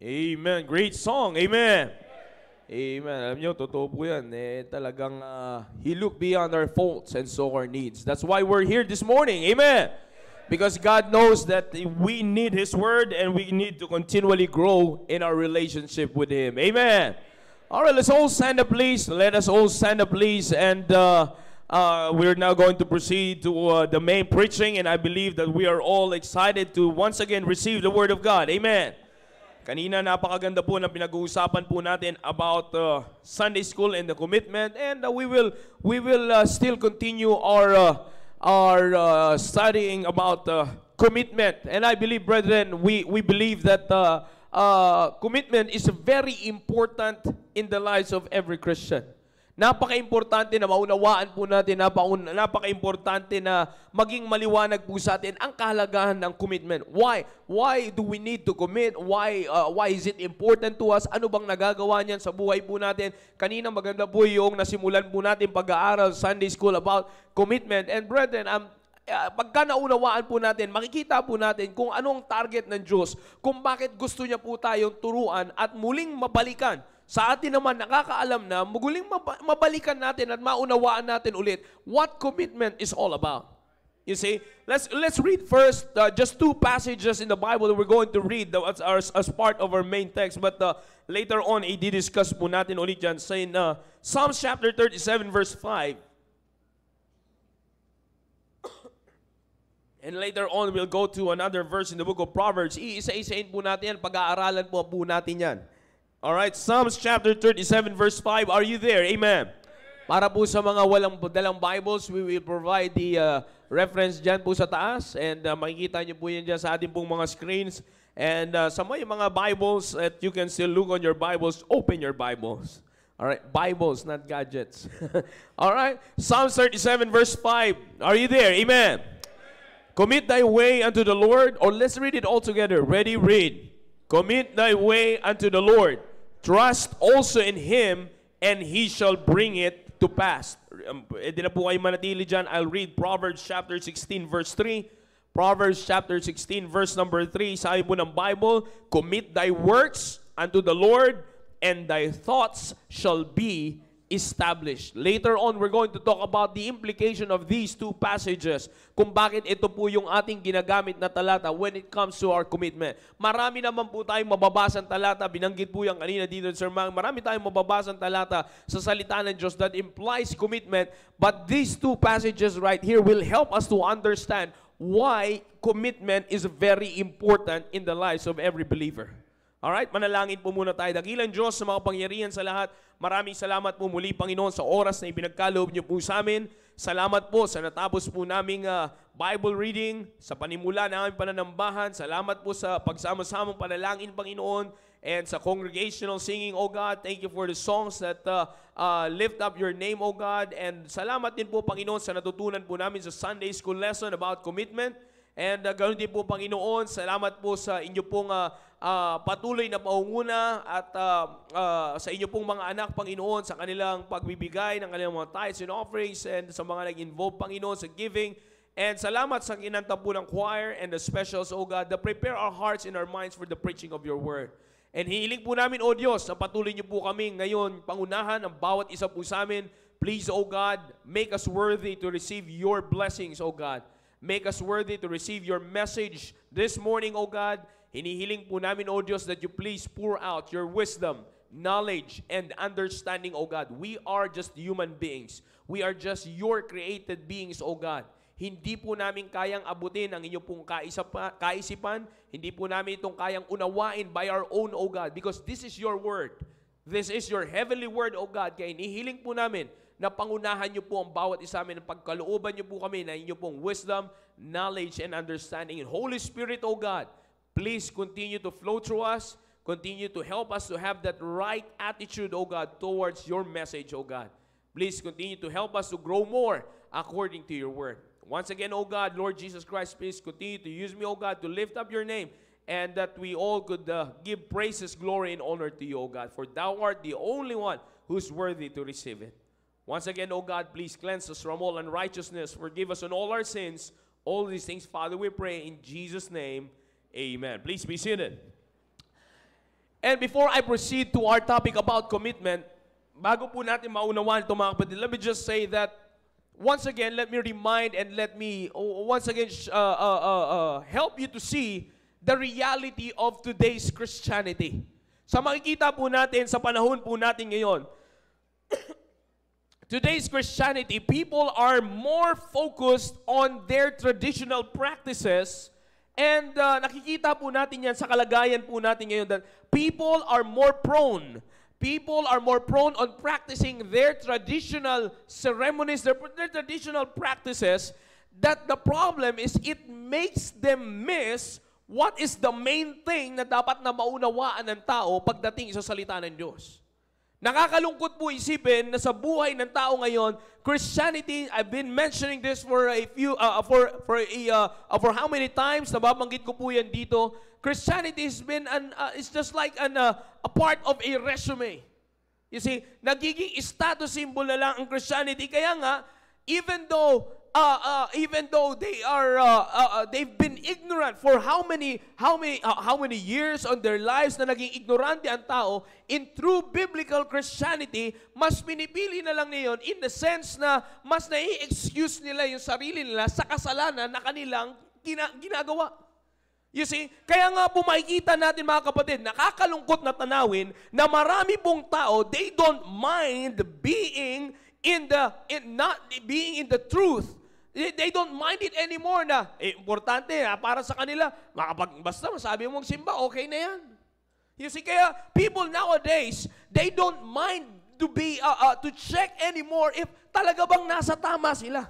Amen. Great song. Amen. Amen. Alam nyo, totoo po yan. Talagang He looked beyond our faults and saw our needs. That's why we're here this morning. Amen. Because God knows that we need His Word and we need to continually grow in our relationship with Him. Amen. All right, let's all stand up, please. Let us all stand up, please. And we're now going to proceed to the main preaching. And I believe that we are all excited to once again receive the Word of God. Amen. Kanina napakaganda po ng pinag-uusapan po natin about Sunday school and the commitment, and we will still continue our studying about commitment. And I believe, brethren, we believe that commitment is very important in the lives of every Christian. Napaka-importante na maunawaan po natin, napaka-importante na maging maliwanag po sa atin ang kahalagahan ng commitment. Why? Why do we need to commit? Why is it important to us? Ano bang nagagawa niyan sa buhay po natin? Kanina maganda po yung nasimulan po natin pag-aaral Sunday school about commitment. And brethren, pagka naunawaan po natin, makikita po natin kung anong target ng Diyos, kung bakit gusto niya po tayong turuan at muling mabalikan. Sa atin naman, nakakaalam na, muling mabalikan natin at maunawaan natin ulit what commitment is all about. You see, let's read first just two passages in the Bible that we're going to read as part of our main text. But later on, i-discuss po natin ulit yan sa Psalms chapter 37 verse 5. And later on, we'll go to another verse in the book of Proverbs. Iisa-isain po natin yan, pag-aaralan po natin yan. Alright, Psalms chapter 37 verse 5. Are you there? Amen. Para po sa mga walang dalang Bibles, we will provide the reference dyan po sa taas. And makikita nyo po yan dyan sa ating pong mga screens. And sa mga Bibles that you can still look on your Bibles, open your Bibles. Alright, Bibles, not gadgets. Alright, Psalms 37 verse 5. Are you there? Amen. Commit thy way unto the Lord. Or let's read it all together. Ready, read. Commit thy way unto the Lord. Trust also in Him, and He shall bring it to pass. Di na po kayo manatili dyan. I'll read Proverbs chapter 16 verse 3. Proverbs chapter 16 verse number 3. Sabi po ng Bible, commit thy works unto the Lord, and thy thoughts shall be established. Later on, we're going to talk about the implication of these two passages, kung bakit ito po yung ating ginagamit na talata when it comes to our commitment. Marami naman po tayong mababasang talata, binanggit po yung kanina dito sa sermon, marami tayong mababasang talata sa salita ng Diyos that implies commitment, but these two passages right here will help us to understand why commitment is very important in the lives of every believer. Alright, manalangin po muna tayo. Dakilang Diyos sa mga pangyarihan sa lahat, maraming salamat po muli, Panginoon, sa oras na ibinagkaloob niyo po sa amin. Salamat po sa natapos po naming Bible reading, sa panimula ng aming pananambahan. Salamat po sa pagsama-samang panalangin, Panginoon, and sa congregational singing, O God. Thank you for the songs that lift up your name, O God. And salamat din po, Panginoon, sa natutunan po namin sa Sunday school lesson about commitment. And ganoon din po, Panginoon, salamat po sa inyo pong patuloy na paunguna at sa inyo pong mga anak, Panginoon, sa kanilang pagbibigay ng kanilang mga tithes and offerings, and sa mga nag-involve, Panginoon, sa giving. And salamat sa kinanta po ng choir and the specials, O God, that prepare our hearts and our minds for the preaching of your word. And hihiling po namin, O Diyos, na patuloy niyo po kami ngayon pangunahan ang bawat isa po sa amin. Please, O God, make us worthy to receive your blessings, O God. Make us worthy to receive your message this morning, O God. Hinihiling po namin, O Diyos, that you please pour out your wisdom, knowledge, and understanding, O God. We are just human beings. We are just your created beings, O God. Hindi po namin kayang abutin ang inyong pong kaisipan. Hindi po namin itong kayang unawain by our own, O God, because this is your word. This is your heavenly word, O God. Kaya hinihiling po namin na pangunahan niyo po ang bawat isa amin, pagkalooban niyo po kami na inyo pong wisdom, knowledge, and understanding. And Holy Spirit, O God, please continue to flow through us, continue to help us to have that right attitude, O God, towards your message, O God. Please continue to help us to grow more according to your word. Once again, O God, Lord Jesus Christ, please continue to use me, O God, to lift up your name, and that we all could give praises, glory, and honor to you, O God, for thou art the only one who's worthy to receive it. Once again, O God, please cleanse us from all unrighteousness. Forgive us on all our sins. All these things, Father, we pray in Jesus' name. Amen. Please be seated. And before I proceed to our topic about commitment, bago po natin maunawaan ito mga kapatid, let me just say that once again, let me remind and let me once again help you to see the reality of today's Christianity. Sa makikita po natin sa panahon po natin ngayon, today's Christianity, people are more focused on their traditional practices. And nakikita po natin yan sa kalagayan po natin ngayon that people are more prone on practicing their traditional ceremonies, their traditional practices, that the problem is it makes them miss what is the main thing na dapat na maunawaan ng tao pagdating sa salita ng Diyos. Nakakalungkot po isipin na sa buhay ng tao ngayon, Christianity, I've been mentioning this for a few, for how many times, nababanggit ko po yan dito. Christianity has been, it's just like a part of a resume. You see, nagiging status symbol na lang ang Christianity. Kaya nga, even though they are they've been ignorant for how many years on their lives na naging ignorante ang tao, in true biblical Christianity, mas pinipili na lang niyon in the sense na mas nai-excuse nila yung sarili nila sa kasalanan na kanilang ginagawa. You see, kaya nga po makikita natin mga kapatid, nakakalungkot na tanawin na marami pong tao, they don't mind being not being in the truth. They don't mind it anymore na, importante para sa kanila, basta masabi mong simba, okay na yan. You see, kaya people nowadays, they don't mind to check anymore if talaga bang nasa tama sila.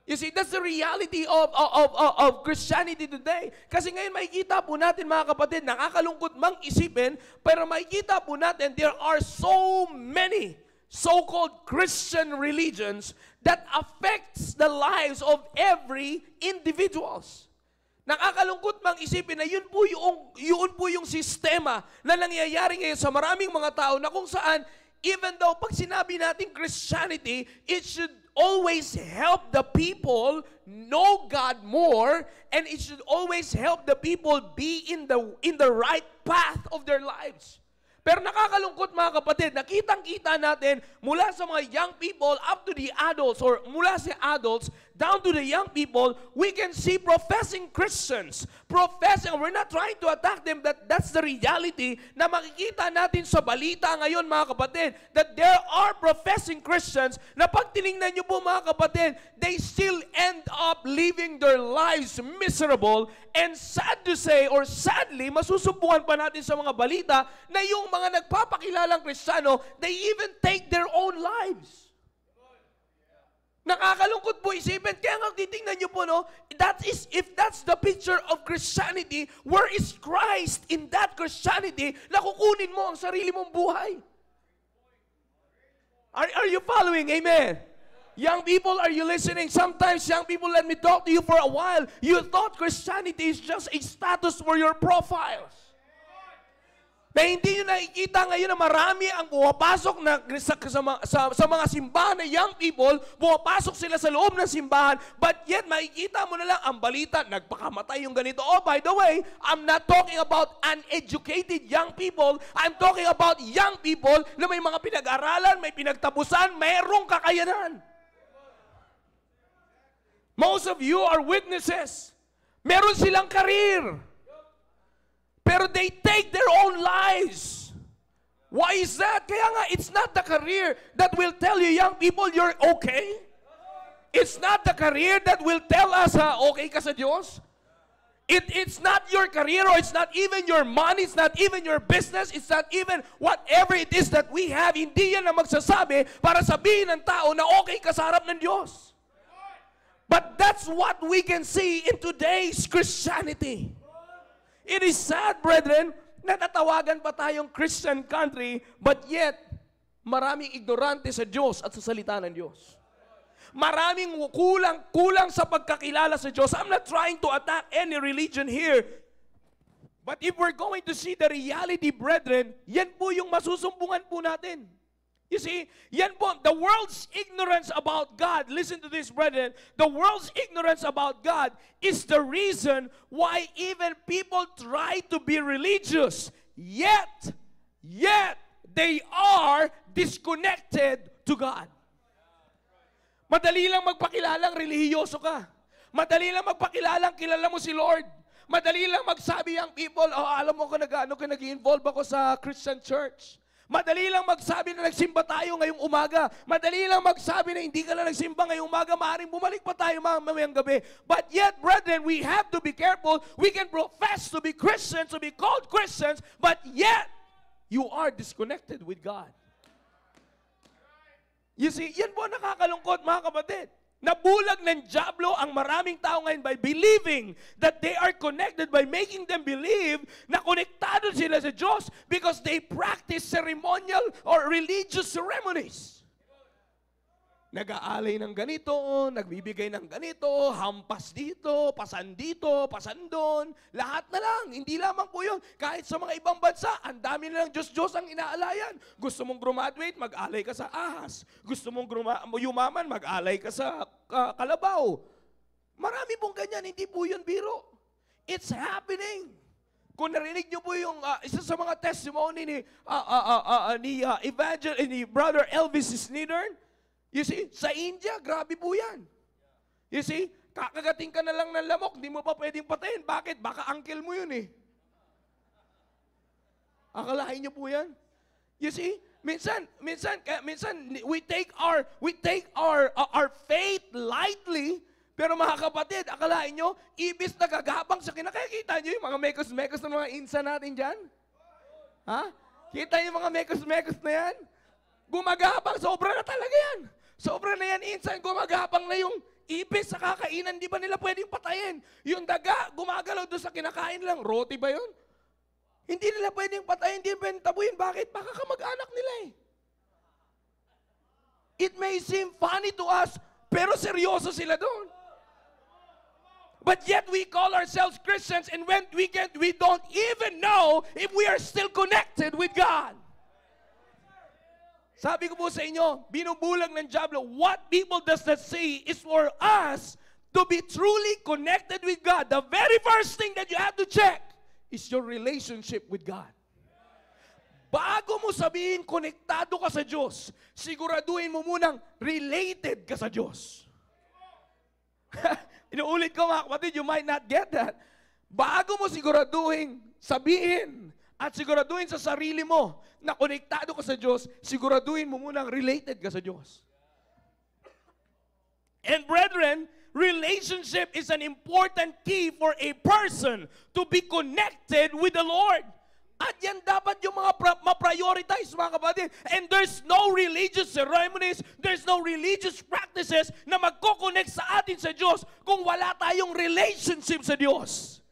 You see, that's the reality of Christianity today. Kasi ngayon makikita po natin mga kapatid, nakakalungkot mang isipin, pero makikita po natin there are so many so-called Christian religions that affects the lives of every individuals. Nakakalungkot mang isipin na yun po yung sistema na nangyayari ngayon sa maraming mga tao na kung saan, even though pag sinabi natin Christianity, it should always help the people know God more, and it should always help the people be in the right path of their lives. Pero nakakalungkot mga kapatid, nakitang-kita natin mula sa mga young people up to the adults, or mula sa adults down to the young people, we can see professing Christians. We're not trying to attack them, that's the reality na makikita natin sa balita ngayon mga kapatid, that there are professing Christians na pag tinignan nyo po mga kapatid, they still end up living their lives miserable, and sad to say, or sadly, masusubukan pa natin sa mga balita na yung mga nagpapakilalang Kristiyano, they even take their own lives. Nakakalungkot po isipin. Kaya nga titingnan nyo po, no? If that's the picture of Christianity, where is Christ in that Christianity na kukunin mo ang sarili mong buhay? Are you following? Amen. Young people, are you listening? Sometimes young people, let me talk to you for a while. You thought Christianity is just a status for your profiles. Na hindi nyo nakikita ngayon na marami ang pumapasok sa mga simbahan na young people, pumapasok sila sa loob ng simbahan, but yet makikita mo na lang ang balita, nagpakamatay yung ganito. Oh, by the way, I'm not talking about uneducated young people. I'm talking about young people na may mga pinag-aralan, may pinagtapusan, mayroong kakayanan. Most of you are witnesses. Meron silang career. Pero they take their own lives. Why is that? Kaya nga, it's not the career that will tell you young people you're okay. It's not the career that will tell us okay ka sa Diyos. It's not your career, or it's not even your money, it's not even your business, it's not even whatever it is that we have. Hindi yan na magsasabi para sabihin ng tao na okay ka sa harap ng Diyos. But that's what we can see in today's Christianity. It is sad, brethren, natatawagan pa tayong Christian country, but yet, maraming ignorante sa Diyos at sa salita ng Diyos. Maraming kulang sa pagkakilala sa Diyos. I'm not trying to attack any religion here, but if we're going to see the reality, brethren, yan po yung masusumbungan po natin. You see, yan po, the world's ignorance about God, listen to this, brethren, the world's ignorance about God is the reason why even people try to be religious, yet, they are disconnected to God. Madali lang magpakilalang relihiyoso ka. Madali lang magpakilalang kilala mo si Lord. Madali lang magsabi ang people, oh, alam mo ko nag-involve ako sa Christian church. Madali lang magsabi na nagsimba tayo ngayong umaga. Madali lang magsabi na hindi ka na nagsimba ngayong umaga, maaaring bumalik pa tayo mamayang gabi. But yet, brethren, we have to be careful. We can profess to be Christians, to be called Christians, but yet, you are disconnected with God. You see, yan po nakakalungkot mga kapatid. Nabulag ng dyablo ang maraming tao ngayon by believing that they are connected, by making them believe na konektado sila sa Diyos because they practice ceremonial or religious ceremonies. Nag-aalay ng ganito, nagbibigay ng ganito, hampas dito, pasan doon, lahat na lang. Hindi lamang po yun. Kahit sa mga ibang bansa, ang dami na lang Diyos ang inaalayan. Gusto mong graduate, mag-alay ka sa ahas. Gusto mong yumaman, mag-alay ka sa kalabaw. Marami pong ganyan, hindi po yun biro. It's happening. Kung narinig niyo po yung isa sa mga testimony ni Brother Elvis Snedern, you see, sa India, grabe po yan. You see, kakagating ka na lang ng lamok, hindi mo pa pwedeng patayin. Bakit? Baka uncle mo yun eh. Akalain niyo po yan? You see, minsan we take our faith lightly, pero mga kapatid, akalain nyo, ibis nagagabang sa kinakakita nyo yung mga mekos-mekos na mga insa natin dyan? Ha? Kita yung mga mekos-mekos na yan? Gumagabang, sobra na talaga yan. Sobra na yan, insan, gumagapang na yung ibis sa kakainan, di ba nila pwedeng patayin? Yung daga, gumagalaw doon sa kinakain lang. Roti ba yun? Hindi nila pwedeng patayin, hindi pwedeng tabuin. Bakit? Baka kamag-anak nila eh. It may seem funny to us, pero seryoso sila doon. But yet we call ourselves Christians, and when we don't even know if we are still connected with God. Sabi ko po sa inyo, binubulag ng dyablo, what people does not see is for us to be truly connected with God. The very first thing that you have to check is your relationship with God. Bago mo sabihin, konektado ka sa Diyos, siguraduhin mo munang related ka sa Diyos. Inuulit ko mga kapatid, you might not get that. Bago mo siguraduhin, sabihin, at siguraduhin sa sarili mo na konektado ka sa Diyos, siguraduhin mo munang related ka sa Diyos. And brethren, relationship is an important key for a person to be connected with the Lord. At yan dapat yung mga ma-prioritize mga kapatid. And there's no religious ceremonies, there's no religious practices na magkoconnect sa atin sa Diyos kung wala tayong relationship sa Diyos.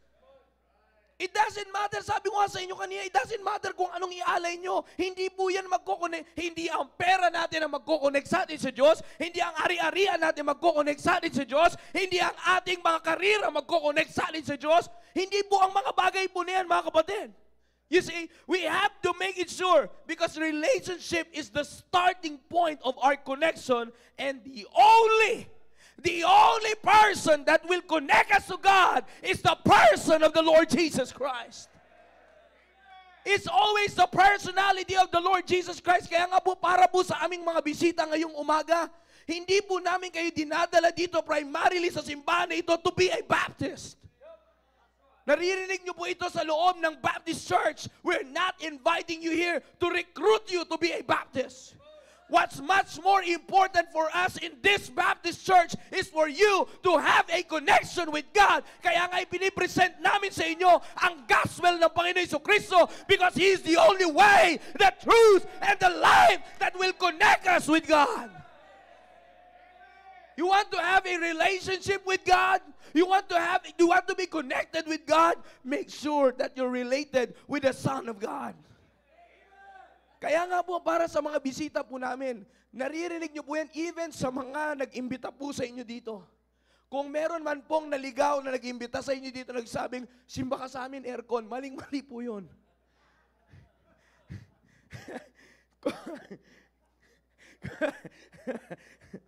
It doesn't matter, sabi ko nga sa inyo kanina, it doesn't matter kung anong ialay nyo. Hindi po yan magkoconnect, hindi ang pera natin ang magkoconnect sa atin sa Diyos, hindi ang ari-arian natin magkoconnect sa atin sa Diyos, hindi ang ating mga karira magkoconnect sa atin sa Diyos, hindi po ang mga bagay po na yan, mga kapatid. You see, we have to make it sure because relationship is the starting point of our connection, and the only person that will connect us to God is the person of the Lord Jesus Christ. It's always the personality of the Lord Jesus Christ. Kaya nga po, para po sa aming mga bisita ngayong umaga, hindi po namin kayo dinadala dito primarily sa simbahan na ito to be a Baptist. Naririnig niyo po ito sa loob ng Baptist Church. We're not inviting you here to recruit you to be a Baptist. What's much more important for us in this Baptist church is for you to have a connection with God. Kaya nga ipinipresent namin sa inyo ang gospel ng Panginoon Jesucristo because He is the only way, the truth, and the life that will connect us with God. You want to have a relationship with God? You want to be connected with God? Make sure that you're related with the Son of God. Kaya nga po, para sa mga bisita po namin, naririnig nyo po yan even sa mga nag-imbita po sa inyo dito. Kung meron man pong naligaw na nag-imbita sa inyo dito, nagsabing, simba ka sa amin, aircon, maling-mali po yun.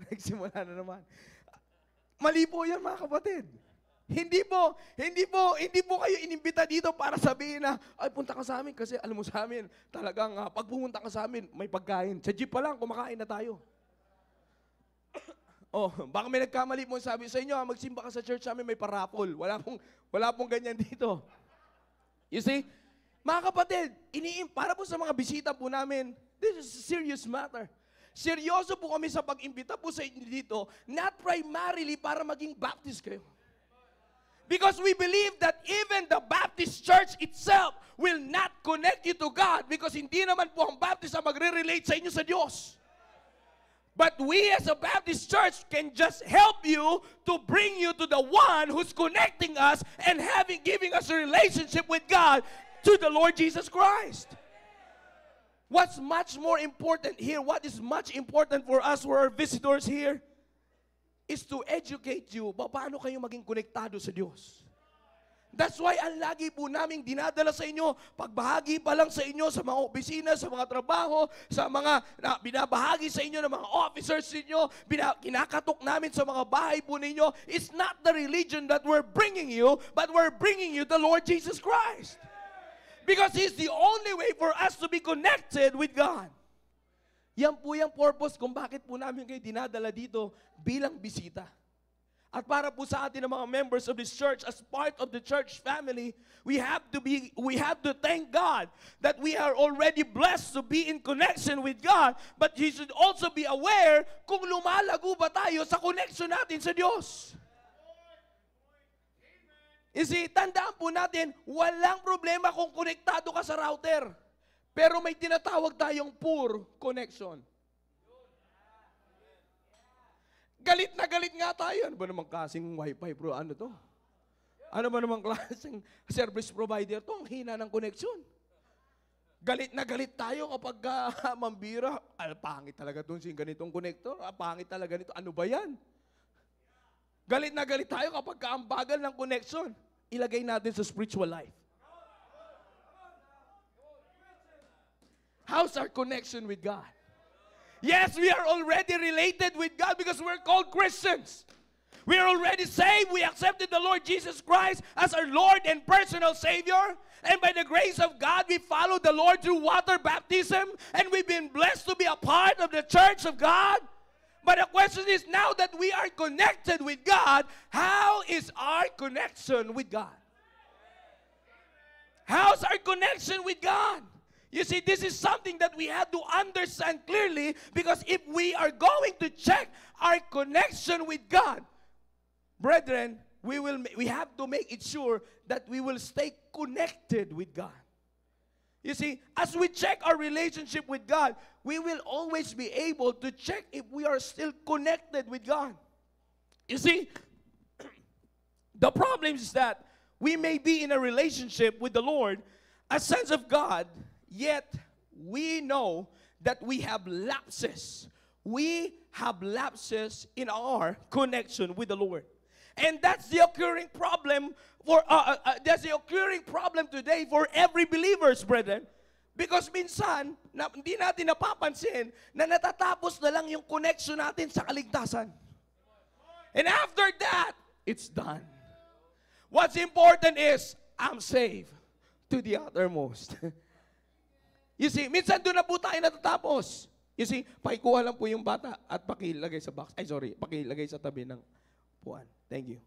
Nagsimula na naman. Mali po yan, mga kapatid. Hindi po kayo inimbita dito para sabihin na, ay, punta ka sa amin kasi alam mo sa amin, talagang pag pumunta ka sa amin, may pagkain. Sa jeep pa lang, kumakain na tayo. Oh, baka may nagkamali mo sabi sa inyo, magsimba ka sa church namin, may parapol. Wala pong ganyan dito. You see? Mga kapatid, para po sa mga bisita po namin, this is a serious matter. Seryoso po kami sa pag-imbita po sa inyo dito, not primarily para maging Baptist kayo. Because we believe that even the Baptist church itself will not connect you to God because hindi naman po ang Baptist ang magre-relate sa inyo sa Diyos. But we as a Baptist church can just help you to bring you to the one who's connecting us and giving us a relationship with God, to the Lord Jesus Christ. What's much more important here, what is much important for us, for our visitors here, is to educate you paano kayo maging konektado sa Diyos. That's why ang lagi po naming dinadala sa inyo, pagbahagi pa lang sa inyo, sa mga opisina, sa mga trabaho, sa mga binabahagi sa inyo ng mga officers ninyo, kinakatok namin sa mga bahay po ninyo, it's not the religion that we're bringing you, but we're bringing you the Lord Jesus Christ. Because He's the only way for us to be connected with God. Yan po yung purpose kung bakit po namin kayo dinadala dito bilang bisita. At para po sa atin ng mga members of this church, as part of the church family, we have to thank God that we are already blessed to be in connection with God, but you should also be aware kung lumalago ba tayo sa connection natin sa Diyos. You see, tandaan po natin, walang problema kung konektado ka sa router. Pero may tinatawag tayong poor connection. Galit na galit nga tayo. Ano ba namang klaseng wifi bro? Ano to? Ano ba namang klaseng service provider to? Ang hina ng connection. Galit na galit tayo kapag mambira. Pangit talaga itong ganitong connector. Pangit talaga nito. Ano ba yan? Galit na galit tayo kapag ang bagal ng connection. Ilagay natin sa spiritual life. How's our connection with God? Yes, we are already related with God because we're called Christians. We are already saved. We accepted the Lord Jesus Christ as our Lord and personal Savior. And by the grace of God, we follow the Lord through water baptism. And we've been blessed to be a part of the church of God. But the question is, now that we are connected with God, how is our connection with God? How's our connection with God? You see, this is something that we have to understand clearly, because if we are going to check our connection with God, brethren, we have to make it sure that we will stay connected with God. You see, as we check our relationship with God, we will always be able to check if we are still connected with God. You see, the problem is that we may be in a relationship with the Lord, a sense of God, yet we know that we have lapses. We have lapses in our connection with the Lord. And that's the occurring problem today for every believers, brethren. Because minsan, hindi natin napapansin na natatapos na lang yung connection natin sa kaligtasan. And after that, it's done. What's important is, I'm saved to the uttermost. You see, minsan doon na po tayo natatapos. You see, pakikuha lang po yung bata at pakilagay sa box. Pakilagay sa tabi ng puwan. Thank you.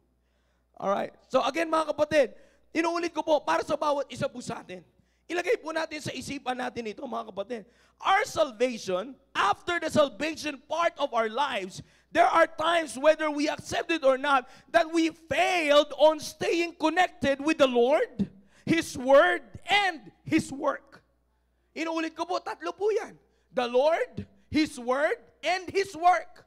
Alright. So again mga kapatid, inuulit ko po para sa bawat isa po sa atin. Ilagay po natin sa isipan natin ito mga kapatid. Our salvation, after the salvation part of our lives, there are times whether we accept it or not, that we failed on staying connected with the Lord, His Word, and His work. Inuulit ko po, tatlo po yan. The Lord, His Word, and His work.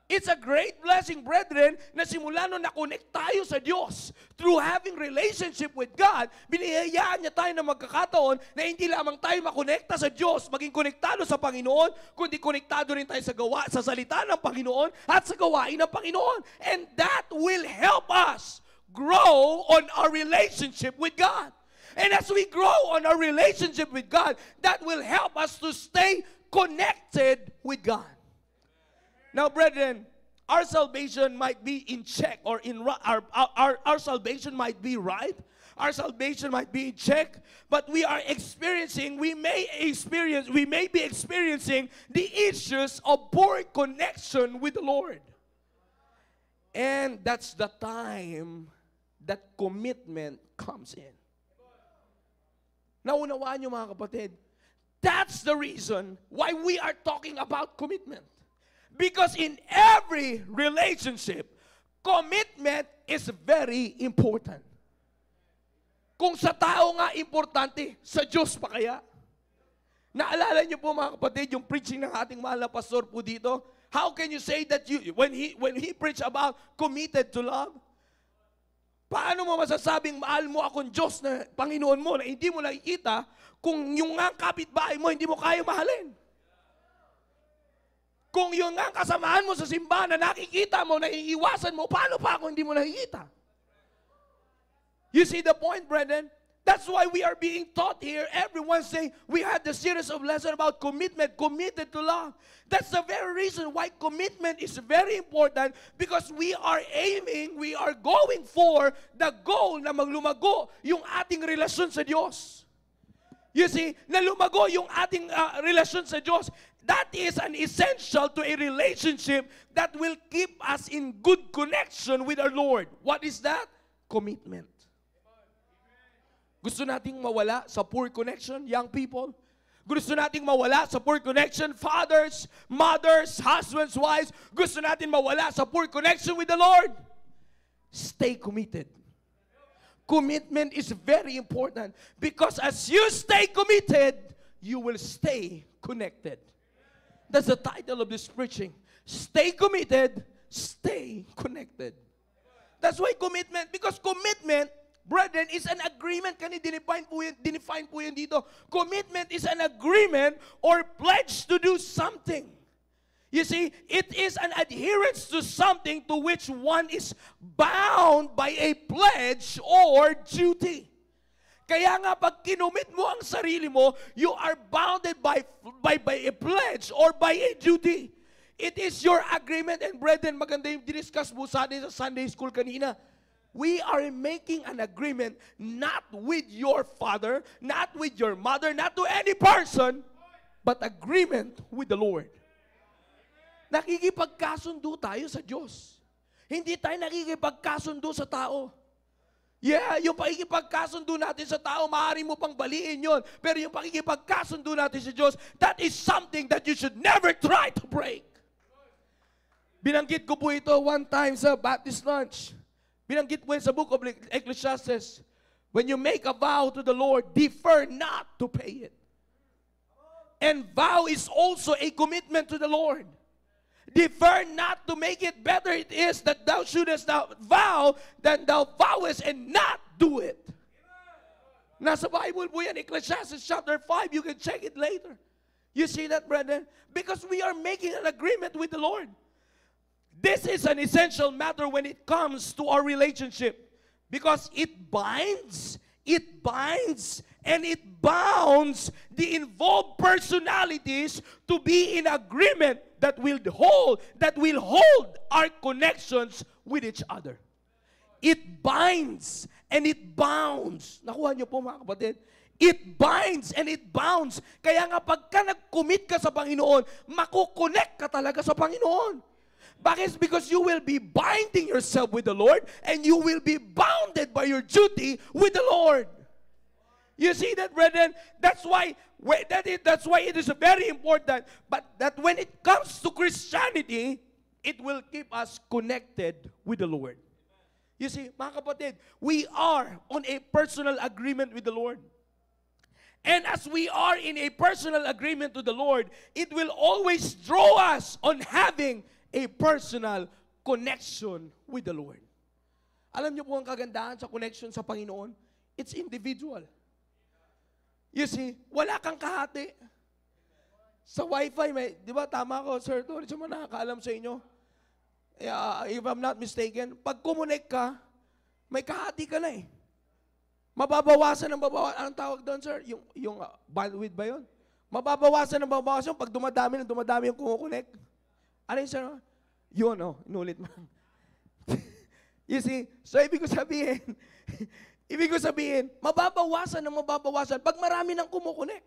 It's a great blessing, brethren, na simula nung na-connect tayo sa Diyos through having relationship with God, binihayaan niya tayo ng magkakataon na hindi lamang tayo makonekta sa Diyos, maging konektado sa Panginoon, kundi konektado rin tayo sa salita ng Panginoon at sa gawain ng Panginoon. And that will help us grow on our relationship with God. And as we grow on our relationship with God, that will help us to stay connected with God. Now, brethren, our salvation might be in check or our salvation might be right. Our salvation might be in check, but we may be experiencing the issues of poor connection with the Lord. And that's the time that commitment comes in. Naunawaan niyo mga kapatid, that's the reason why we are talking about commitment. Because in every relationship, commitment is very important. Kung sa tao nga importante, sa Diyos pa kaya? Naalala niyo po mga kapatid, yung preaching ng ating mahal na pastor po dito, how can you say that when he preached about committed to love, paano mo masasabing mahal mo akong Diyos na Panginoon mo na hindi mo nakikita kung yung nga kapitbahay mo hindi mo kaya mahalin? Kung yung nga kasamahan mo sa simbahan na nakikita mo, naiiwasan mo, paano pa kung hindi mo nakikita? You see the point, brethren? That's why we are being taught here. Everyone saying we had the series of lessons about commitment, committed to love. That's the very reason why commitment is very important, because we are going for the goal na maglumago yung ating relasyon sa Diyos. You see, na lumago yung ating relasyon sa Diyos. That is an essential to a relationship that will keep us in good connection with our Lord. What is that? Commitment. Gusto nating mawala sa poor connection, young people? Gusto nating mawala sa poor connection, fathers, mothers, husbands, wives? Gusto natin mawala sa poor connection with the Lord? Stay committed. Commitment is very important, because as you stay committed, you will stay connected. That's the title of this preaching. Stay committed, stay connected. That's why commitment, because commitment, brethren, is an agreement. Kani dinefine po yan dito. Commitment is an agreement or pledge to do something. You see, it is an adherence to something to which one is bound by a pledge or duty. Kaya nga pag kinumit mo ang sarili mo, you are bounded by a pledge or by a duty. It is your agreement. And brethren, maganda yung diniscuss mo sa atin sa Sunday school kanina. We are making an agreement not with your father, not with your mother, not to any person, but agreement with the Lord. Nakikipagkasundo tayo sa Diyos. Hindi tayo nakikipagkasundo sa tao. Yeah, yung pakikipagkasundo natin sa tao, maaari mo pang baliin yon. Pero yung pakikipagkasundo natin sa Diyos, that is something that you should never try to break. Binanggit ko po ito one time sa Baptist lunch. Binanggit po sa book of Ecclesiastes, when you make a vow to the Lord, defer not to pay it. And vow is also a commitment to the Lord. Defer not to make it. Better it is that thou shouldest thou vow than thou vowest and not do it. Nasa Bible po yan, Ecclesiastes chapter 5. You can check it later. You see that, brethren? Because we are making an agreement with the Lord. This is an essential matter when it comes to our relationship, because it binds, and it bounds the involved personalities to be in agreement that will hold our connections with each other. It binds and it bounds. Nakuha niyo po mga kapatid? It binds and it bounds. Kaya nga pagka nag-commit ka sa Panginoon, makukonect ka talaga sa Panginoon. Bakit? Because you will be binding yourself with the Lord and you will be bounded by your duty with the Lord. You see that, brethren? That's why it is very important. But that when it comes to Christianity, it will keep us connected with the Lord. You see, mga kapatid, we are on a personal agreement with the Lord. And as we are in a personal agreement with the Lord, it will always draw us on having a personal connection with the Lord. Alam niyo po ang kagandahan sa connection sa Panginoon? It's individual. You see, wala kang kahati. Sa Wi-Fi, di ba, tama ko, Sir Tori, sa mga nakakaalam sa inyo, if I'm not mistaken, pag kumonek ka, may kahati ka na eh. Mababawasan ang babawasan. Anong tawag doon, sir? Yung bandwidth ba yun? Mababawasan ang babawasan pag dumadami yung kumukonek. Ano yun, sir? Yun, inulit mo. You see? So, ibig ko sabihin, mababawasan ng mababawasan pag marami nang kumukonek.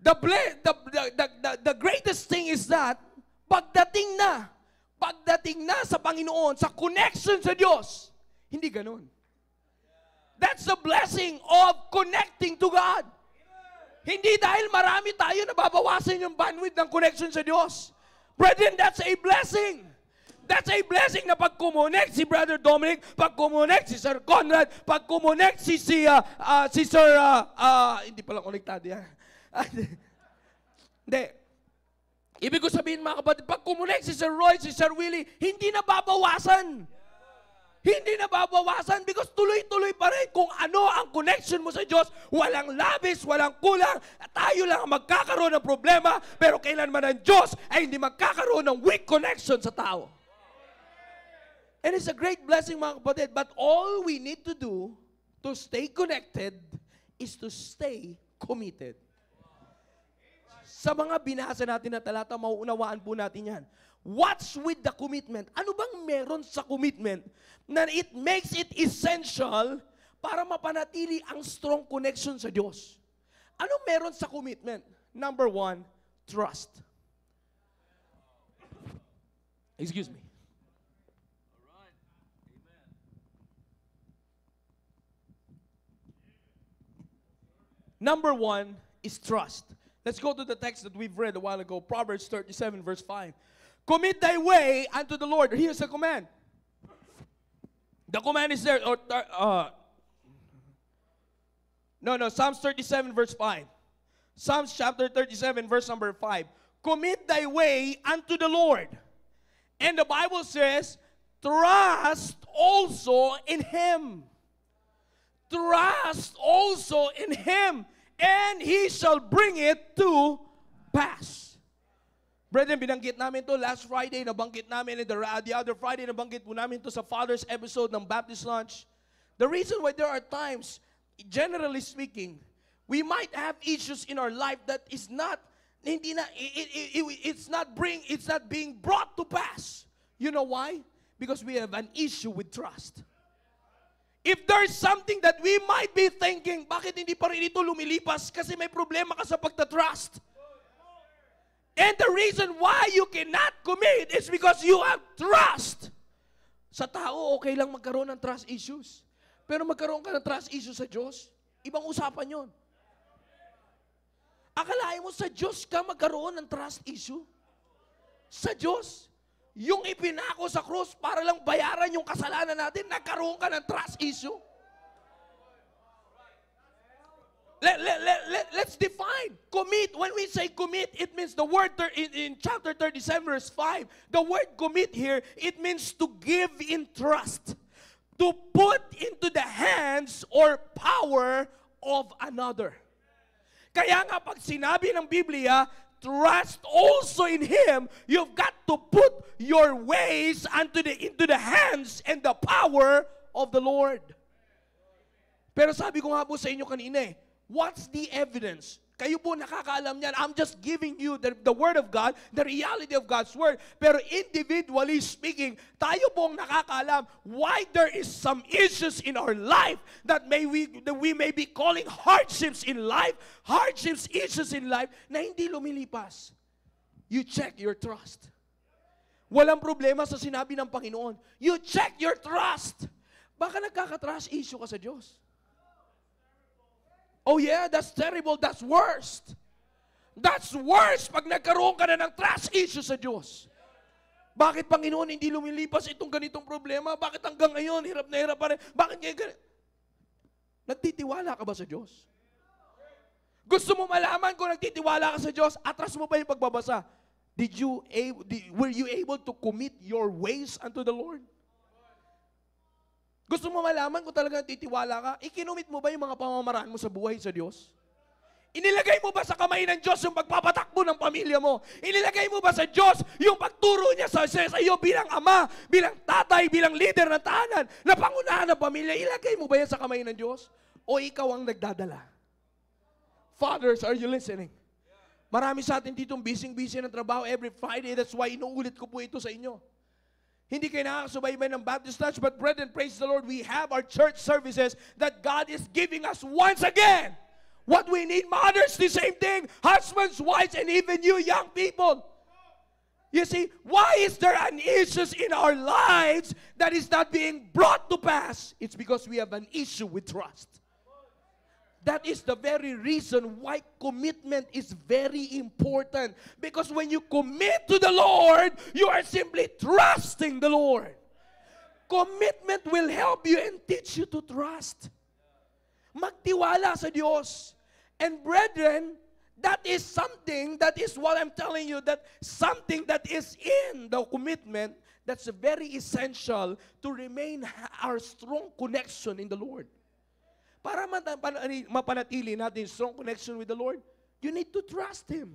The greatest thing is that, pagdating na sa Panginoon, sa connection sa Diyos, hindi ganun. That's the blessing of connecting to God. Hindi dahil marami tayo, nababawasan yung bandwidth ng connection sa Diyos. Brethren, that's a blessing. That's a blessing na pag-connect si Brother Dominic, pag-connect si Sir Conrad, pag-connect si Sir, hindi pala konektado yan. Hindi. Ibig ko sabihin mga kapatid, pag-connect si Sir Roy, si Sir Willie, hindi na babawasan. Hindi na babawasan because tuloy-tuloy pa rin kung ano ang connection mo sa Diyos. Walang labis, walang kulang. Tayo lang ang magkakaroon ng problema, pero kailanman ang Diyos ay hindi magkakaroon ng weak connection sa tao. And it's a great blessing mga kapatid, but all we need to do to stay connected is to stay committed. Sa mga binasa natin na talata, mauunawaan po natin yan. What's with the commitment? Ano bang meron sa commitment na it makes it essential para mapanatili ang strong connection sa Diyos? Ano meron sa commitment? Number 1, trust. Excuse me. Number 1 is trust. Let's go to the text that we've read a while ago, Proverbs 37, verse 5. Commit thy way unto the Lord. Here's the command. The command is there. Psalms 37, verse 5. Psalms chapter 37, verse number 5. Commit thy way unto the Lord. And the Bible says, trust also in Him. Trust also in Him, and He shall bring it to pass. Brethren, binanggit namin to last Friday, nabanggit namin, and the other Friday, nabanggit po namin to sa Father's episode ng Baptist Lunch. The reason why there are times, generally speaking, we might have issues in our life that is not, it's not being brought to pass. You know why? Because we have an issue with trust. If there's something that we might be thinking, bakit hindi pa rin ito lumilipas? Kasi may problema ka sa pagtatrust. And the reason why you cannot commit is because you have trust. Sa tao, okay lang magkaroon ng trust issues. Pero magkaroon ka ng trust issues sa Diyos, ibang usapan yon. Akalain mo sa Diyos ka magkaroon ng trust issue? Sa Diyos? Yung ipinako sa krus para lang bayaran yung kasalanan natin, nagkaroon ka ng trust issue? Let's define. Commit. When we say commit, it means the word in chapter 37, verse 5, the word commit here, it means to give in trust. To put into the hands or power of another. Kaya nga pag sinabi ng Biblia, trust also in Him, you've got to put your ways into the hands and the power of the Lord. Pero sabi ko nga po sa inyo kanina what's the evidence? Kayo po nakakaalam niyan. I'm just giving you the Word of God, the reality of God's Word. Pero individually speaking, tayo po ang nakakaalam why there is some issues in our life that we may be calling hardships in life, issues in life, na hindi lumilipas. You check your trust. Walang problema sa sinabi ng Panginoon. You check your trust. Baka nagkaka-trust issue ka sa Diyos. Oh yeah, that's terrible. That's worst. That's worst pag nagkaroon ka na ng trust issue sa Diyos. Bakit, Panginoon, hindi lumilipas itong ganitong problema? Bakit hanggang ngayon, hirap na hirap pa rin? Bakit ngayon ganito? Nagtitiwala ka ba sa Diyos? Gusto mo malaman kung nagtitiwala ka sa Diyos? Atras mo pa yung pagbabasa. Were you able to commit your ways unto the Lord? Gusto mo malaman kung talagang titiwala ka? Ikinumit mo ba yung mga pamamaraan mo sa buhay sa Diyos? Inilagay mo ba sa kamay ng Diyos yung pagpapatakbo ng pamilya mo? Inilagay mo ba sa Diyos yung pagturo niya sa iyo bilang ama, bilang tatay, bilang leader ng tahanan, na pangunahan ng pamilya? Ilagay mo ba yan sa kamay ng Diyos? O ikaw ang nagdadala? Fathers, are you listening? Marami sa atin ditong busy ng trabaho every Friday. That's why inuulit ko po ito sa inyo. Hindi kayo nakakasubaybay ng Baptist Church, but brethren, praise the Lord, we have our church services that God is giving us once again. What we need, mothers, the same thing, husbands, wives, and even you young people. You see, why is there an issue in our lives that is not being brought to pass? It's because we have an issue with trust. That is the very reason why commitment is very important. Because when you commit to the Lord, you are simply trusting the Lord. Commitment will help you and teach you to trust. Magtiwala sa Diyos. And brethren, that is something, that is what I'm telling you, that something that is in the commitment that's very essential to remain our strong connection in the Lord. Para mapanatili natin strong connection with the Lord, you need to trust Him.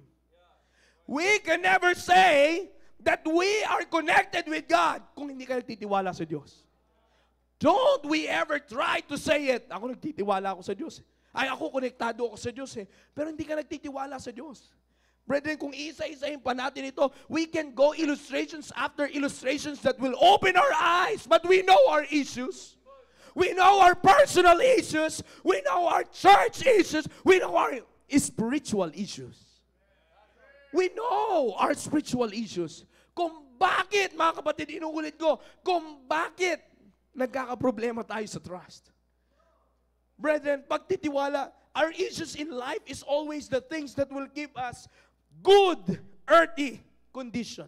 We can never say that we are connected with God kung hindi ka nagtitiwala sa Diyos. Don't we ever try to say it. Ako nagtitiwala ako sa Diyos. Ay, ako konektado ako sa Diyos eh. Pero hindi ka nagtitiwala sa Diyos. Brethren, kung isa-isahin pa natin ito, we can go illustrations after illustrations that will open our eyes. But we know our issues. We know our personal issues. We know our church issues. We know our spiritual issues. We know our spiritual issues. Kung bakit, mga kapatid, inuulit ko, kung bakit nagkakaproblema tayo sa trust. Brethren, pagtitiwala, our issues in life is always the things that will give us good earthly condition.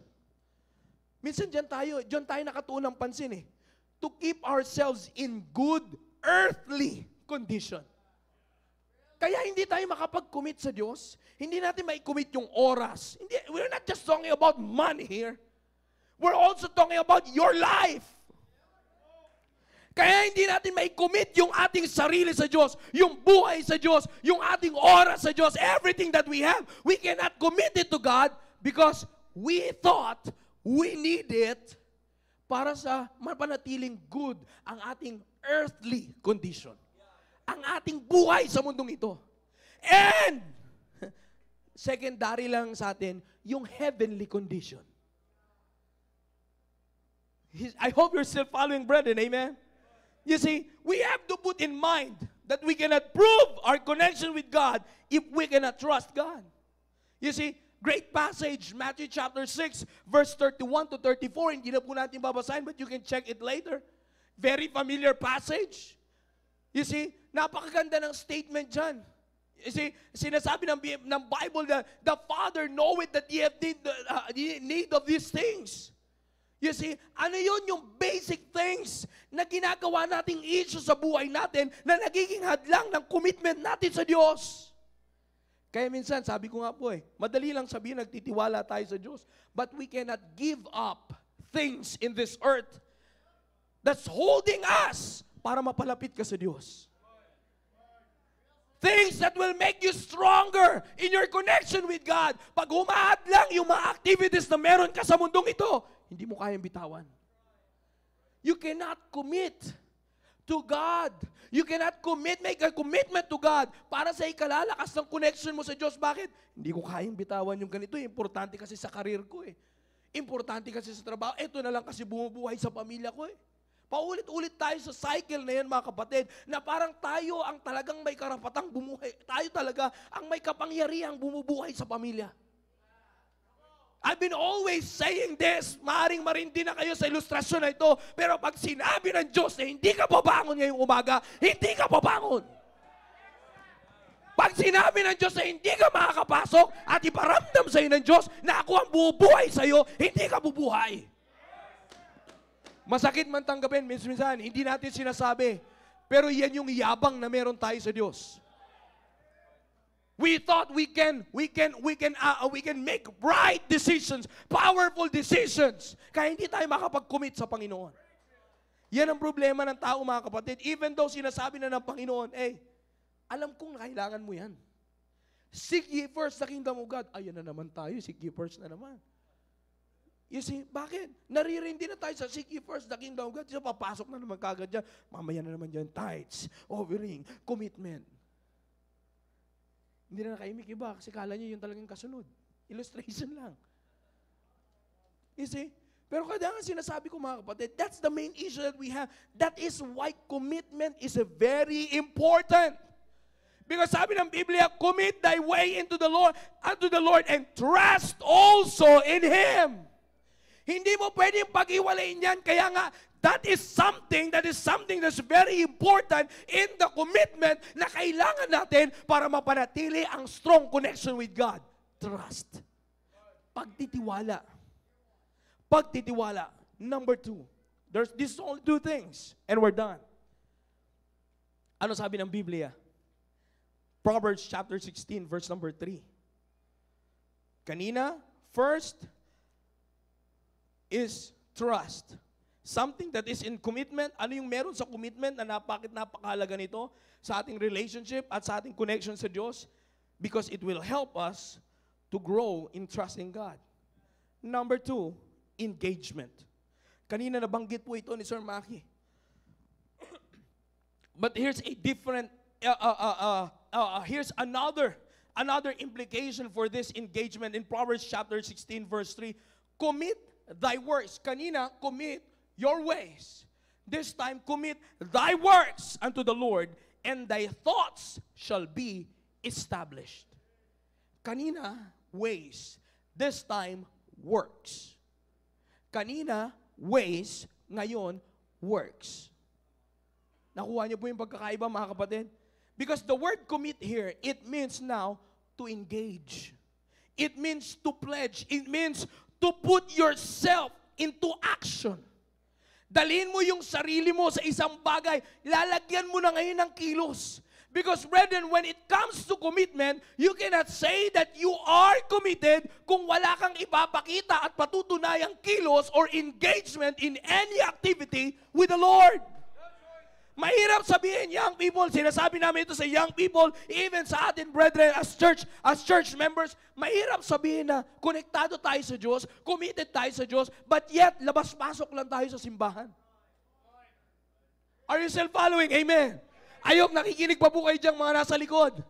Minsan dyan tayo nakatuon ng pansin eh. To keep ourselves in good earthly condition. Kaya hindi tayo makapag-commit sa Diyos. Hindi natin mai-commit yung oras. We're not just talking about money here. We're also talking about your life. Kaya hindi natin mai-commit yung ating sarili sa Diyos, yung buhay sa Diyos, yung ating oras sa Diyos, everything that we have. We cannot commit it to God because we thought we need it para sa mapanatiling good ang ating earthly condition. Ang ating buhay sa mundong ito. And, secondary lang sa atin, yung heavenly condition. I hope you're still following, brethren, amen? You see, we have to put in mind that we cannot prove our connection with God if we cannot trust God. You see, great passage, Matthew chapter 6, verse 31 to 34. Hindi na po natin babasahin, but you can check it later. Very familiar passage. You see, napakaganda ng statement dyan. You see, sinasabi ng Bible na the Father knoweth that ye have need of these things. You see, ano yun yung basic things na ginagawa nating issue sa buhay natin na nagiging hadlang ng commitment natin sa Diyos. Kaya minsan, sabi ko nga po madali lang sabihin nagtitiwala tayo sa Diyos. But we cannot give up things in this earth that's holding us para mapalapit ka sa Diyos. Things that will make you stronger in your connection with God. Pag humahad lang yung mga activities na meron ka sa mundong ito, hindi mo kayang bitawan. You cannot commit to God. You cannot make a commitment to God para sa ikalalakas ng connection mo sa Diyos. Bakit? Hindi ko kayang bitawan yung ganito. Importante kasi sa karir ko Importante kasi sa trabaho. Ito na lang kasi bumubuhay sa pamilya ko Paulit-ulit tayo sa cycle na yan, mga kapatid, na parang tayo ang talagang may karapatang bumuhay. Tayo talaga ang may kapangyarihang bumubuhay sa pamilya. I've been always saying this, maaring marindi na kayo sa ilustrasyon na ito, pero pag sinabi ng Diyos na hindi ka babangon ngayong umaga, hindi ka babangon. Pag sinabi ng Diyos na hindi ka makakapasok at iparamdam sa iyo ng Diyos na ako ang bubuhay sa iyo, hindi ka bubuhay. Masakit man tanggapin, minsan, hindi natin sinasabi, pero yan yung yabang na meron tayo sa Diyos. We thought we can make right decisions, powerful decisions. Kaya hindi tayo makapag-commit sa Panginoon. Yan ang problema ng tao, mga kapatid. Even though sinasabi na ng Panginoon, alam kong kailangan mo yan. Seek ye first the kingdom of God. Ayan na naman tayo, seek ye first na naman. You see, bakit? Naririndi na tayo sa seek ye first the kingdom of God. So papasok na naman kagad dyan. Mamaya na naman dyan, tithes, offering, commitment. Hindi na nakaimik iba kasi kala nyo yun talagang kasunod. Illustration lang. You see? Pero kaya nga sinasabi ko mga kapatid, that's the main issue that we have. That is why commitment is a very important. Because sabi ng Biblia, commit thy way into the Lord, unto the Lord, and trust also in Him. Hindi mo pwedeng pag-iwalayin yan. Kaya nga, that is something that's very important in the commitment na kailangan natin para mapanatili ang strong connection with God. Trust. Pagtitiwala. Pagtitiwala. Number 2. This is only 2 things. And we're done. Ano sabi ng Biblia? Proverbs chapter 16, verse number 3. Kanina, first is trust. Something that is in commitment. Ano yung meron sa commitment na napakahalaga nito sa ating relationship at sa ating connection sa Diyos? Because it will help us to grow in trusting God. Number 2, engagement. Kanina nabanggit po ito ni Sir Maki. But here's a different, here's another implication for this engagement in Proverbs chapter 16, verse 3. Commit thy works. Kanina, commit your ways. This time, commit thy works unto the Lord, and thy thoughts shall be established. Kanina, ways. This time, works. Kanina, ways. Ngayon, works. Nakuha niyo po yung pagkakaiba, mga kapatid? Because the word commit here, it means now to engage. It means to pledge. It means to put yourself into action. Dalhin mo yung sarili mo sa isang bagay. Lalagyan mo na ngayon ng kilos. Because brethren, when it comes to commitment, you cannot say that you are committed kung wala kang ipapakita at patutunayang kilos or engagement in any activity with the Lord. Mahirap sabihin, young people, sinasabi namin ito sa young people, even sa atin, brethren, as church members, mahirap sabihin na konektado tayo sa Diyos, committed tayo sa Diyos, but yet, labas-pasok lang tayo sa simbahan. Are you still following? Amen. Ayok, nakikinig pa po kayo diyang mga nasa likod.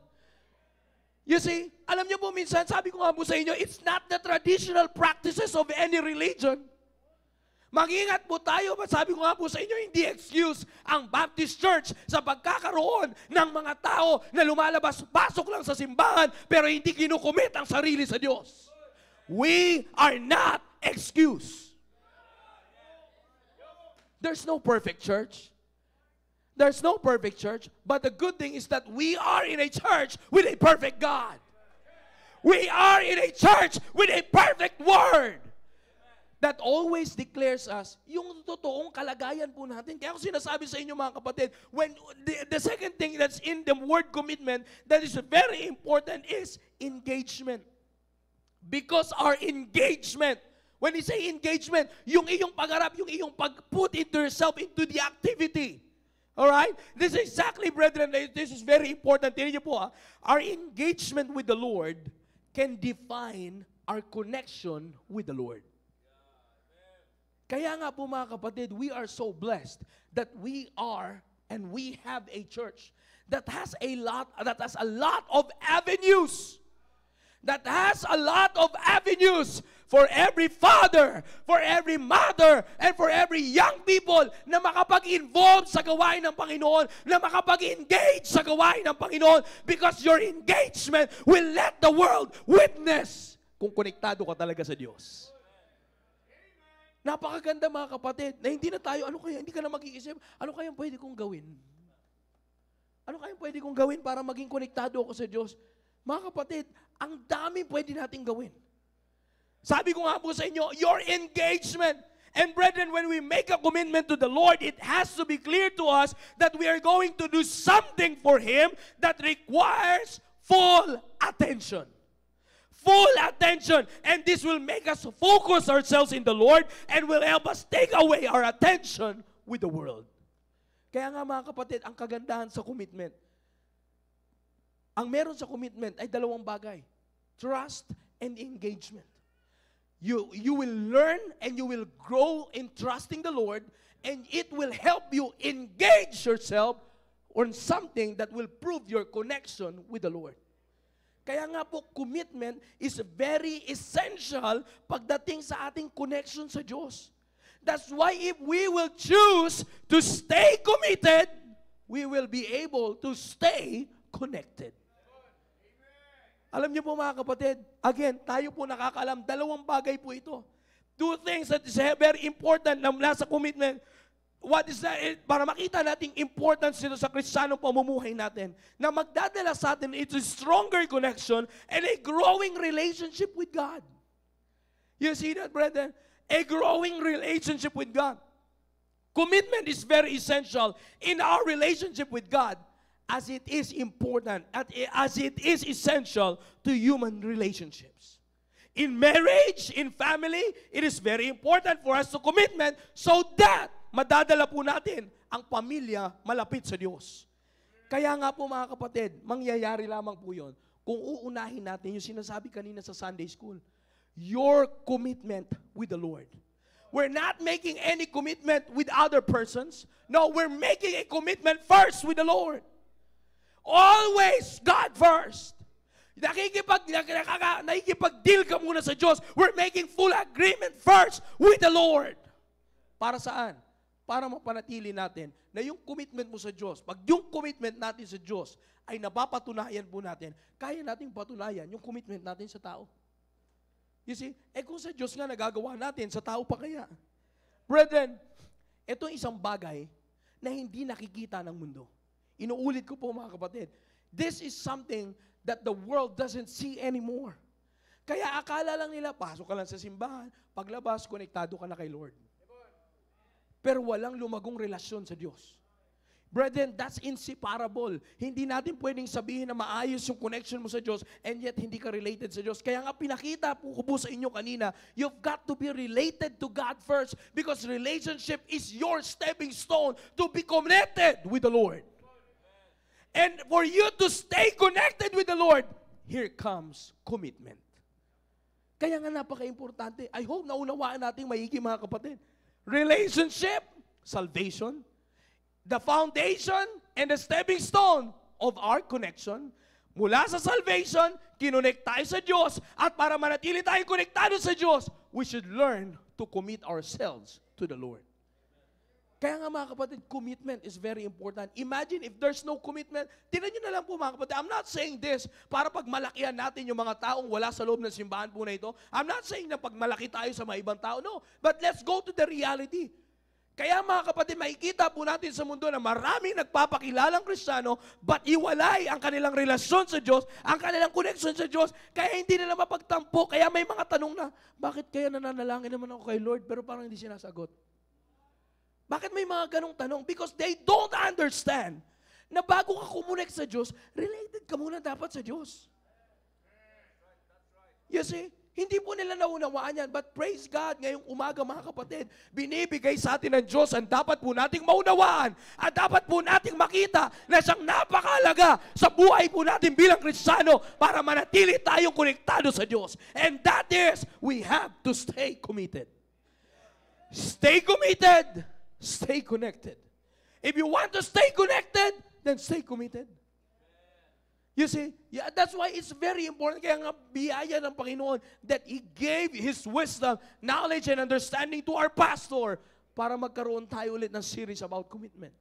You see, alam niyo po minsan, sabi ko nga po sa inyo, it's not the traditional practices of any religion. Mag-ingat po tayo, sabi ko nga po sa inyo, hindi excuse ang Baptist Church sa pagkakaroon ng mga tao na lumalabas-pasok lang sa simbahan pero hindi kinukumit ang sarili sa Diyos. We are not excuse. There's no perfect church. There's no perfect church, but the good thing is that we are in a church with a perfect God. We are in a church with a perfect Word that always declares us yung totoong kalagayan po natin. Kaya ako sinasabi sa inyo mga kapatid, when the second thing that's in the word commitment that is very important is engagement. Because our engagement, when you say engagement, yung iyong pagharap, yung iyong pag-put into yourself into the activity. Alright? This is exactly, brethren, this is very important. Tingnan niyo po, our engagement with the Lord can define our connection with the Lord. Kaya nga po mga kapatid, we are so blessed that we are and we have a church that has a lot of avenues. That has a lot of avenues for every father, for every mother, and for every young people na makapag-involve sa gawain ng Panginoon, na makapag-engage sa gawain ng Panginoon, because your engagement will let the world witness kung konektado ka talaga sa Diyos. Napakaganda mga kapatid, na hindi na tayo, hindi ka na mag-iisip, ano kayang pwede kong gawin? Ano kayang pwede kong gawin para maging konektado ako sa Diyos? Mga kapatid, ang dami pwede nating gawin. Sabi ko nga po sa inyo, your engagement. And brethren, when we make a commitment to the Lord, it has to be clear to us that we are going to do something for Him that requires full attention. Full attention. And this will make us focus ourselves in the Lord and will help us take away our attention with the world. Kaya nga mga kapatid, ang kagandahan sa commitment, ang meron sa commitment ay dalawang bagay. Trust and engagement. You will learn and you will grow in trusting the Lord, and it will help you engage yourself on something that will prove your connection with the Lord. Kaya nga po, commitment is very essential pagdating sa ating connection sa Diyos. That's why if we will choose to stay committed, we will be able to stay connected. Alam niyo po mga kapatid, again, tayo po nakakaalam, dalawang bagay po ito. Two things that is very important na nasa commitment. What is that? Para makita natin importance nito sa Kristiyanong pamumuhay natin, na magdadala sa atin it's a stronger connection and a growing relationship with God. You see that, brethren? A growing relationship with God. Commitment is very essential in our relationship with God as it is important, as it is essential to human relationships. In marriage, in family, it is very important for us to commitment so that madadala po natin ang pamilya malapit sa Diyos. Kaya nga po mga kapatid, mangyayari lamang po yun kung uunahin natin yung sinasabi kanina sa Sunday School, your commitment with the Lord. We're not making any commitment with other persons. No, we're making a commitment first with the Lord. Always God first. Nakikipag-deal ka muna sa Diyos. We're making full agreement first with the Lord. Para saan? Para mapanatili natin na yung commitment mo sa Diyos, pag yung commitment natin sa Diyos ay napapatunayan po natin, kaya natin patunayan yung commitment natin sa tao. You see, kung sa Diyos nga nagagawa natin, sa tao pa kaya? Brethren, ito isang bagay na hindi nakikita ng mundo. Inuulit ko po mga kapatid, this is something that the world doesn't see anymore. Kaya akala lang nila, pasok ka lang sa simbahan, paglabas, konektado ka na kay Lord. Pero walang lumagong relasyon sa Diyos. Brethren, that's inseparable. Hindi natin pwedeng sabihin na maayos yung connection mo sa Diyos and yet hindi ka related sa Diyos. Kaya nga pinakita po ko po sa inyo kanina, you've got to be related to God first because relationship is your stepping stone to be connected with the Lord. And for you to stay connected with the Lord, here comes commitment. Kaya nga napaka-importante. I hope naunawaan natin maigi mga kapatid. Relationship, salvation, the foundation and the stepping stone of our connection. Mula sa salvation, kinonect tayo sa Diyos at para manatili tayo konektado sa Diyos, we should learn to commit ourselves to the Lord. Kaya nga mga kapatid, commitment is very important. Imagine if there's no commitment, tingnan nyo na lang po mga kapatid, I'm not saying this para pagmalakihan natin yung mga taong wala sa loob ng simbahan po na ito. I'm not saying na pagmalaki tayo sa mga ibang tao. No, but let's go to the reality. Kaya mga kapatid, makikita po natin sa mundo na maraming nagpapakilalang Kristiyano, but iwalay ang kanilang relasyon sa Diyos, ang kanilang connection sa Diyos, kaya hindi nila mapagtampo. Kaya may mga tanong na, bakit kaya nananalangin naman ako kay Lord, pero parang hindi sinasagot? Bakit may mga ganong tanong? Because they don't understand na bago ka kumonek sa Diyos, related ka muna dapat sa Diyos. You see? Hindi po nila naunawaan yan. But praise God, ngayong umaga mga kapatid, binibigay sa atin ng Diyos ang dapat po nating maunawaan at dapat po nating makita na siyang napakahalaga sa buhay po natin bilang Kristiyano para manatili tayong konektado sa Diyos. And that is, we have to stay committed. Stay committed. Stay connected. If you want to stay connected, then stay committed. You see, yeah, that's why it's very important. Kaya nga biyaya ng Panginoon that He gave His wisdom, knowledge, and understanding to our pastor para magkaroon tayo ulit ng series about commitment.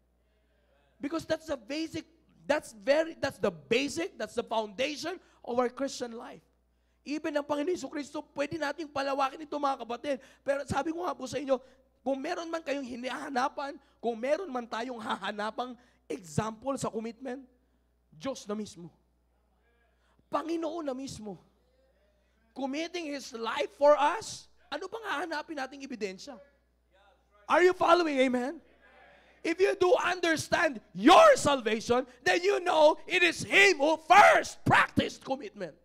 Because that's the basic, that's the basic, that's the foundation of our Christian life. Even ang Panginoon Jesucristo, pwede nating palawakin ito mga kapatid. Pero sabi ko nga po sa inyo, kung meron man kayong hinahanapan, kung meron man tayong hahanapang example sa commitment, Diyos na mismo. Panginoon na mismo. Committing His life for us, ano bang hahanapin nating ebidensya? Are you following? Amen? If you do understand your salvation, then you know it is Him who first practiced commitment.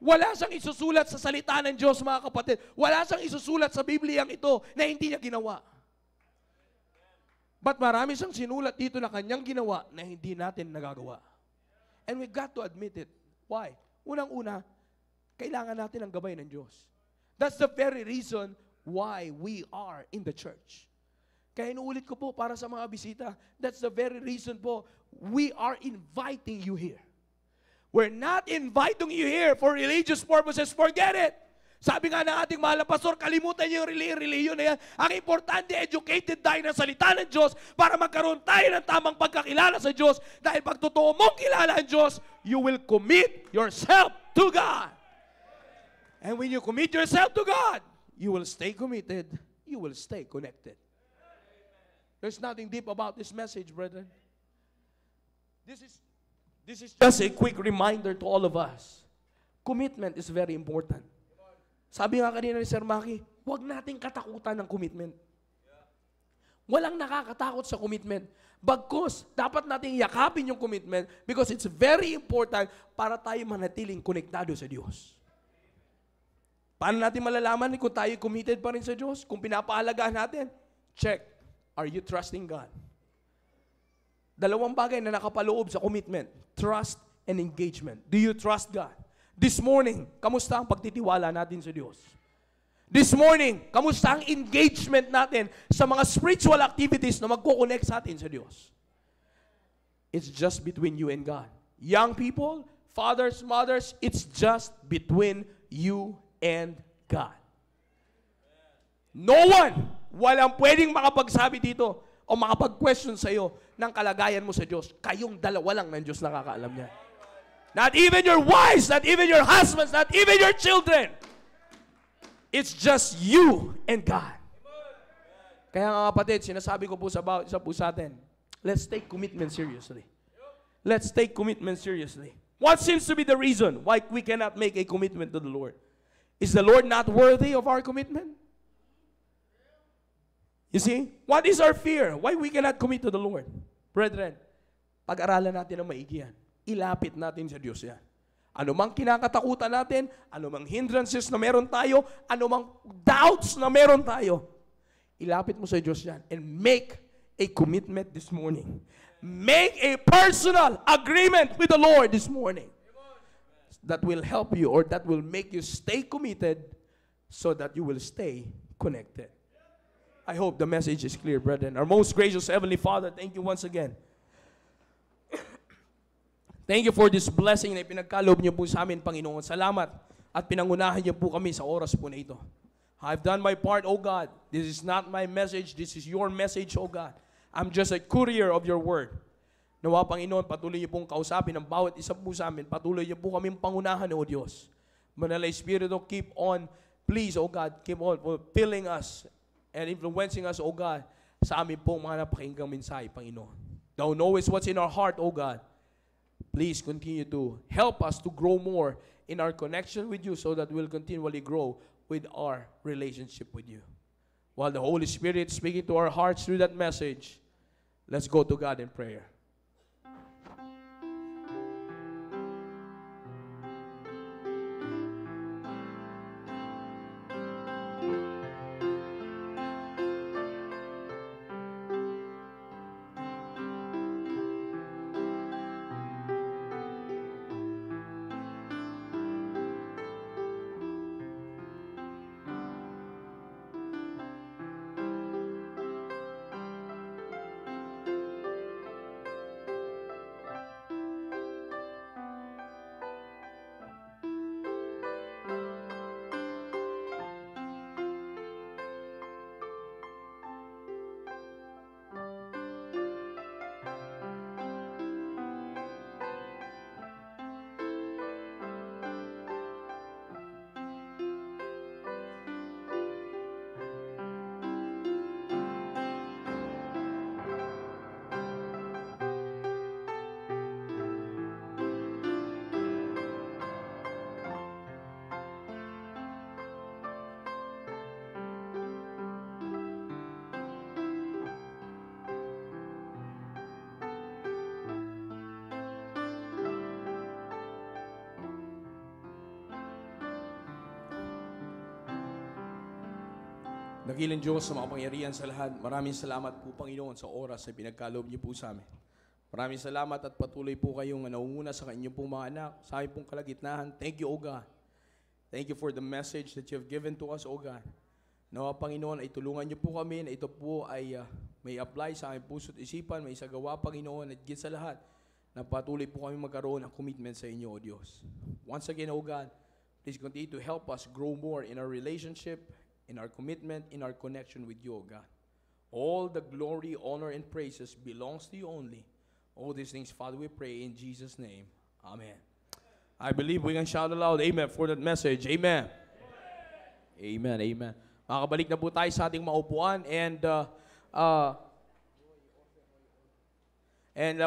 Wala siyang isusulat sa salita ng Diyos, mga kapatid. Wala siyang isusulat sa Bibliyang ito na hindi niya ginawa. But marami siyang sinulat dito na kanyang ginawa na hindi natin nagagawa. And we got to admit it. Why? Unang-una, kailangan natin ang gabay ng Diyos. That's the very reason why we are in the church. Kaya inuulit ko po para sa mga bisita, that's the very reason po we are inviting you here. We're not inviting you here for religious purposes. Forget it. Sabi nga ng ating mahal na pastor, kalimutan niyo yung reliyon na yan. Ang importante, educated tayo ng salita ng Diyos para magkaroon tayo ng tamang pagkakilala sa Diyos. Dahil pag totoo mong kilala ang Diyos, you will commit yourself to God. And when you commit yourself to God, you will stay committed. You will stay connected. There's nothing deep about this message, brethren. This is just a quick reminder to all of us. Commitment is very important. Sabi nga kanina ni Sir Maki, huwag nating katakutan ng commitment. Walang nakakatakot sa commitment. Bagkus, dapat nating yakapin yung commitment because it's very important para tayo manatiling konektado sa Diyos. Paano natin malalaman kung tayo committed pa rin sa Diyos? Kung pinapaalagaan natin? Check. Are you trusting God? Dalawang bagay na nakapaloob sa commitment. Trust and engagement. Do you trust God? This morning, kamusta ang pagtitiwala natin sa Diyos? This morning, kamusta ang engagement natin sa mga spiritual activities na magkoconnect sa atin sa Diyos? It's just between you and God. Young people, fathers, mothers, it's just between you and God. No one, walang pwedeng makapagsabi dito o makapag-question sa iyo ng kalagayan mo sa Diyos. Kayong dalawa lang ng Diyos nakakaalam niya. Not even your wives, not even your husbands, not even your children. It's just you and God. Kaya nga kapatid, sinasabi ko po sa atin, let's take commitment seriously. Let's take commitment seriously. What seems to be the reason why we cannot make a commitment to the Lord? Is the Lord not worthy of our commitment? You see? What is our fear? Why we cannot commit to the Lord? Brethren, pag-aralan natin ang maigi yan. Ilapit natin sa Diyos yan. Ano mang kinakatakutan natin, ano mang hindrances na meron tayo, ano mang doubts na meron tayo, ilapit mo sa Diyos yan and make a commitment this morning. Make a personal agreement with the Lord this morning that will help you or that will make you stay committed so that you will stay connected. I hope the message is clear, brethren. Our most gracious Heavenly Father, thank you once again. Thank you for this blessing na ipinagkaloob niyo po sa amin, Panginoon. Salamat at pinangunahan niyo po kami sa oras po na ito. I've done my part, O God. This is not my message. This is your message, O God. I'm just a courier of your word. Nawa, Panginoon, patuloy niyo pong kausapin ang bawat isa po sa amin. Patuloy niyo po kaming pangunahan, O Diyos. Manala Espiritu, keep on, please, O God, keep on filling us and influencing us, O God, sa amin pong mga napakinggang mensahe, Panginoon. Thou knowest what's in our heart, O God. Please continue to help us to grow more in our connection with you so that we'll continually grow with our relationship with you. While the Holy Spirit is speaking to our hearts through that message, let's go to God in prayer. Dakilang Diyos sa makapangyarihan sa lahat, maraming salamat po, Panginoon, sa oras na pinagkaloob niyo po sa amin. Maraming salamat at patuloy po kayong naunguna sa kanyang pong mga anak, sa aming pong kalagitnaan. Thank you, O God. Thank you for the message that you have given to us, O God. Nawa, Panginoon, ay tulungan niyo po kami na ito po ay may apply sa aming puso't isipan, may isagawa, Panginoon, at higit sa lahat, na patuloy po kami magkaroon ng commitment sa inyo, O Diyos. Once again, O God, please continue to help us grow more in our relationship, in our commitment, in our connection with you, O God. All the glory, honor, and praises belongs to you only. All these things, Father, we pray in Jesus' name. Amen. I believe we can shout aloud, amen, for that message. Amen. Amen, amen. Makakabalik na po tayo sa ating maupuan and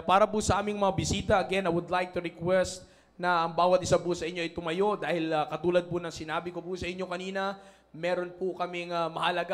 para po sa aming mga bisita, again, I would like to request na ang bawat isa po sa inyo ay tumayo dahil katulad po ng sinabi ko po sa inyo kanina, meron po kaming mahalaga